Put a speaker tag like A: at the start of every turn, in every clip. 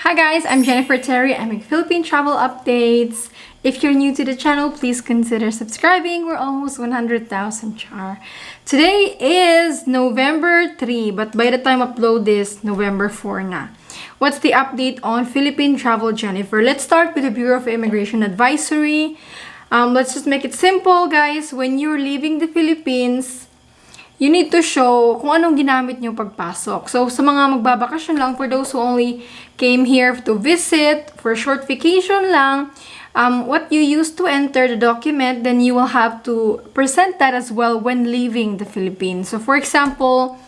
A: Hi guys, I'm Jennifer Terri. I'm with Philippine Travel Updates. If you're new to the channel, please consider subscribing. We're almost 100,000 char. Today is November 3, but by the time I upload this, November 4 na. What's the update on Philippine Travel, Jennifer? Let's start with the Bureau of Immigration Advisory. Let's just make it simple, guys. When you're leaving the Philippines, you need to show kung anong ginamit nyo pagpasok. So, sa mga magbabakasyon lang, for those who only came here to visit, for short vacation lang, what you used to enter the document, then you will have to present that as well when leaving the Philippines. So, for example,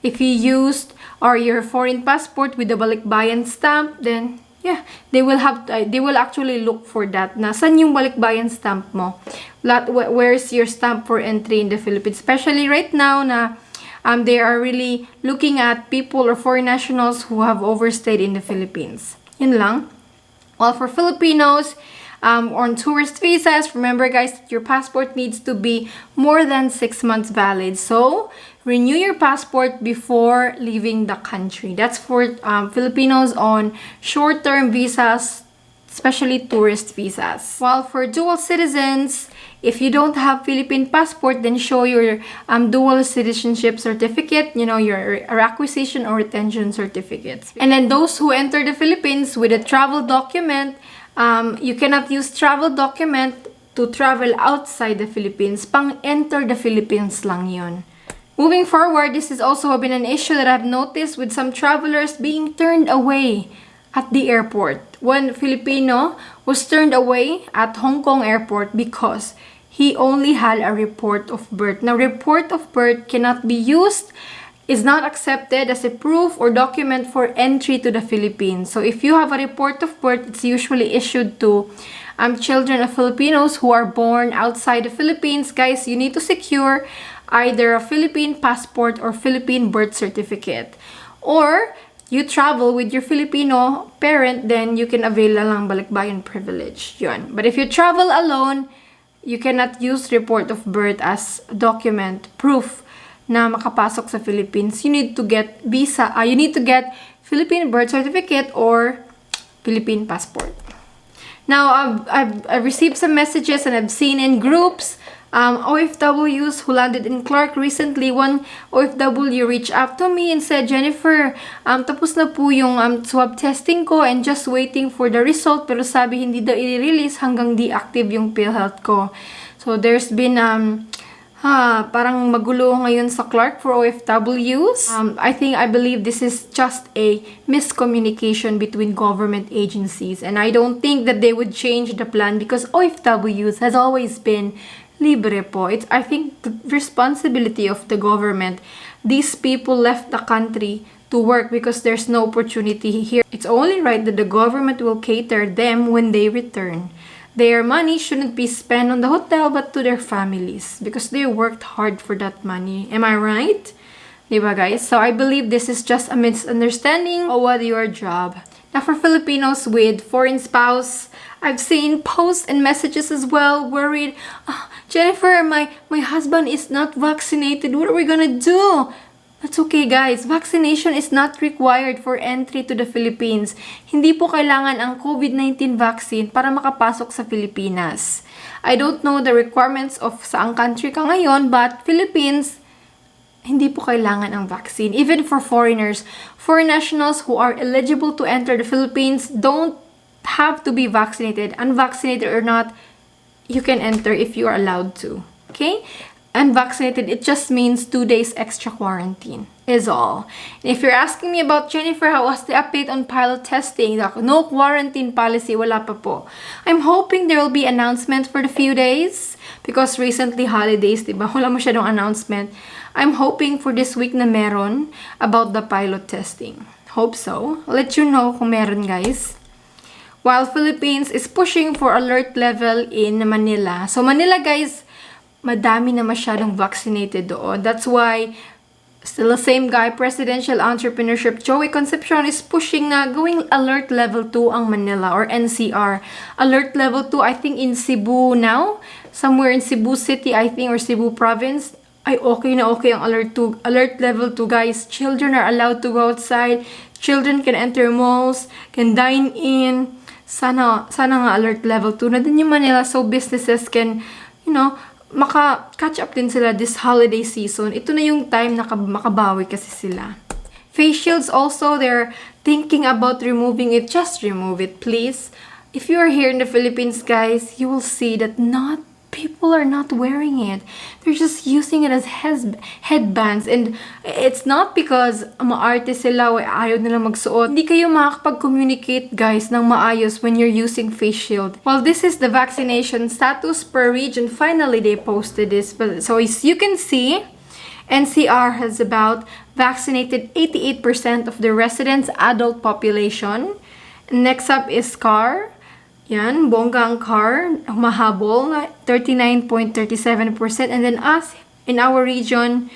A: if you used your foreign passport with the Balikbayans stamp, then yeah, they will actually look for that. Nasaan yung Balikbayan stamp mo? Where's your stamp for entry in the Philippines? Especially right now na they are really looking at people or foreign nationals who have overstayed in the Philippines. Yun lang. Well, for Filipinos, on tourist visas, remember guys, that your passport needs to be more than 6 months valid. So, renew your passport before leaving the country. That's for Filipinos on short-term visas, especially tourist visas. While for dual citizens, if you don't have Philippine passport, then show your dual citizenship certificate, your acquisition or retention certificates. And then those who enter the Philippines with a travel document, you cannot use travel document to travel outside the Philippines. Pang-enter the Philippines lang yun. Moving forward, this has also been an issue that I've noticed with some travelers being turned away at the airport. One Filipino was turned away at Hong Kong airport because he only had a report of birth. Now, report of birth cannot be used, is not accepted as a proof or document for entry to the Philippines. So, if you have a report of birth, it's usually issued to children of Filipinos who are born outside the Philippines. Guys, you need to secure either a Philippine passport or Philippine birth certificate. Or, you travel with your Filipino parent, then you can avail lang balikbayan privilege. Yun. But if you travel alone, you cannot use report of birth as document, proof na makapasok sa Philippines. You need to get visa, you need to get Philippine birth certificate or Philippine passport. Now, I've received some messages and I've seen in groups, OFWs who landed in Clark recently. One OFW reached out to me and said, Jennifer, tapos na po yung swab testing ko and just waiting for the result, pero sabi hindi daw i-release hanggang di active yung PhilHealth ko. So there's been parang magulo ngayon sa Clark for OFWs. I believe this is just a miscommunication between government agencies, and I don't think that they would change the plan because OFWs has always been libre po. It's, I think, the responsibility of the government. These people left the country to work because there's no opportunity here. It's only right that the government will cater them when they return. Their money shouldn't be spent on the hotel but to their families because they worked hard for that money. Am I right? Diba guys? So I believe this is just a misunderstanding of your job. Now for Filipinos with foreign spouse, I've seen posts and messages as well worried, Jennifer, my husband is not vaccinated. What are we gonna do? That's okay guys. Vaccination is not required for entry to the Philippines. Hindi po kailangan ang COVID-19 vaccine para makapasok sa Pilipinas. I don't know the requirements of saang country ka ngayon, but Philippines, hindi po kailangan ang vaccine. Even for foreigners, foreign nationals who are eligible to enter the Philippines don't have to be vaccinated. Unvaccinated or not, you can enter if you are allowed to. Okay? Unvaccinated, it just means 2 days extra quarantine is all. If you're asking me about Jennifer, how was the update on pilot testing? No quarantine policy, wala pa po. I'm hoping there will be announcement for the few days because recently holidays, diba? Wala masyadong announcement. I'm hoping for this week na meron about the pilot testing. Hope so. I'll let you know kung meron guys. While Philippines is pushing for alert level in Manila. So Manila guys, madami na masyadong vaccinated doon. That's why, still the same guy, Presidential Entrepreneurship Joey Concepcion is pushing na going alert level 2 ang Manila or NCR. Alert level 2, I think in Cebu now. Somewhere in Cebu City, I think, or Cebu Province. Ay, okay na okay ang alert level 2, guys. Children are allowed to go outside. Children can enter malls, can dine in. Sana nga alert level 2 na din yung Manila so businesses can, maka-catch up din sila this holiday season. Ito na yung time na makabawi kasi sila. Face shields also, they're thinking about removing it. Just remove it, please. If you are here in the Philippines, guys, you will see that people are not wearing it. They're just using it as headbands. And it's not because maarte sila o ayaw nila magsuot. Hindi kayo makakapag-communicate, guys, ng maayos when you're using face shield. Well, this is the vaccination status per region. Finally, they posted this. So as you can see, NCR has about vaccinated 88% of the residents' adult population. Next up is CAR. Yan, bongga ang CAR, mahabol, 39.37%. And then us, in our region,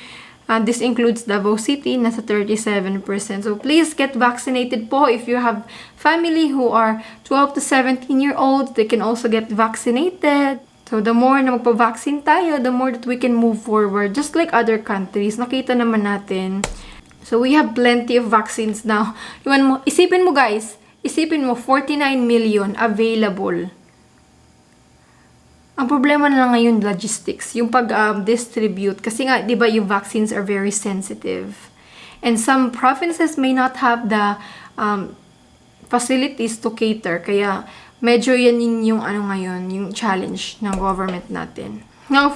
A: this includes Davao City, nasa 37%. So please get vaccinated po. If you have family who are 12 to 17-year-olds, they can also get vaccinated. So the more na magpa-vaccine tayo, the more that we can move forward. Just like other countries, nakita naman natin. So we have plenty of vaccines now. Isipin mo guys, 49 million available. Ang problema na lang ngayon, logistics. Yung pag-distribute. Kasi nga, di ba, yung vaccines are very sensitive. And some provinces may not have the facilities to cater. Kaya, medyo yan yung ngayon, yung challenge ng government natin. Now,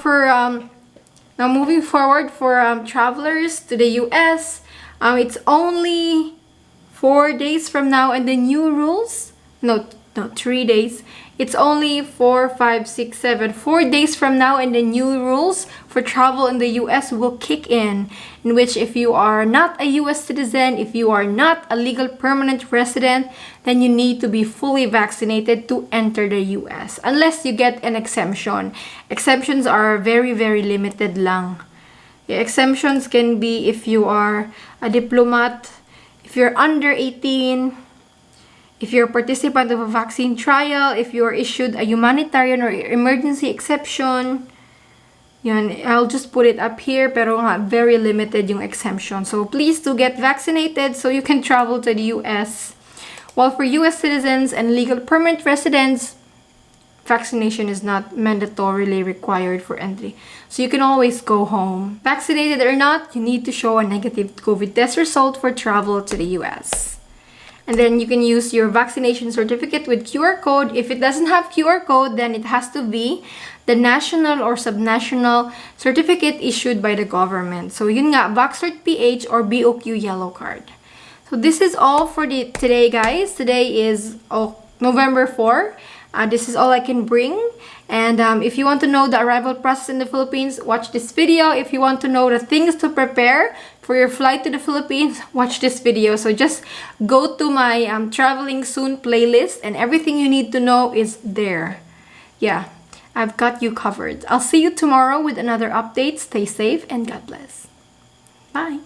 A: now moving forward for travelers to the US, it's only 4 days from now and the new rules, no, 3 days. It's only 4 days from now and the new rules for travel in the US will kick in which if you are not a US citizen, if you are not a legal permanent resident, then you need to be fully vaccinated to enter the US. Unless you get an exemption. Exemptions are very, very limited lang. The exemptions can be if you are a diplomat, if you're under 18, if you're a participant of a vaccine trial, if you're issued a humanitarian or emergency exception. Yan, I'll just put it up here, pero nga, very limited yung exemption. So please do get vaccinated so you can travel to the US. While for US citizens and legal permanent residents, vaccination is not mandatorily required for entry. So you can always go home. Vaccinated or not, you need to show a negative COVID test result for travel to the US. And then you can use your vaccination certificate with QR code. If it doesn't have QR code, then it has to be the national or subnational certificate issued by the government. So yun nga, VaxCert PH or BOQ yellow card. So this is all for today, guys. Today is November 4. This is all I can bring. And if you want to know the arrival process in the Philippines, watch this video. If you want to know the things to prepare for your flight to the Philippines, watch this video. So just go to my Traveling Soon playlist and everything you need to know is there. Yeah, I've got you covered. I'll see you tomorrow with another update. Stay safe and God bless. Bye.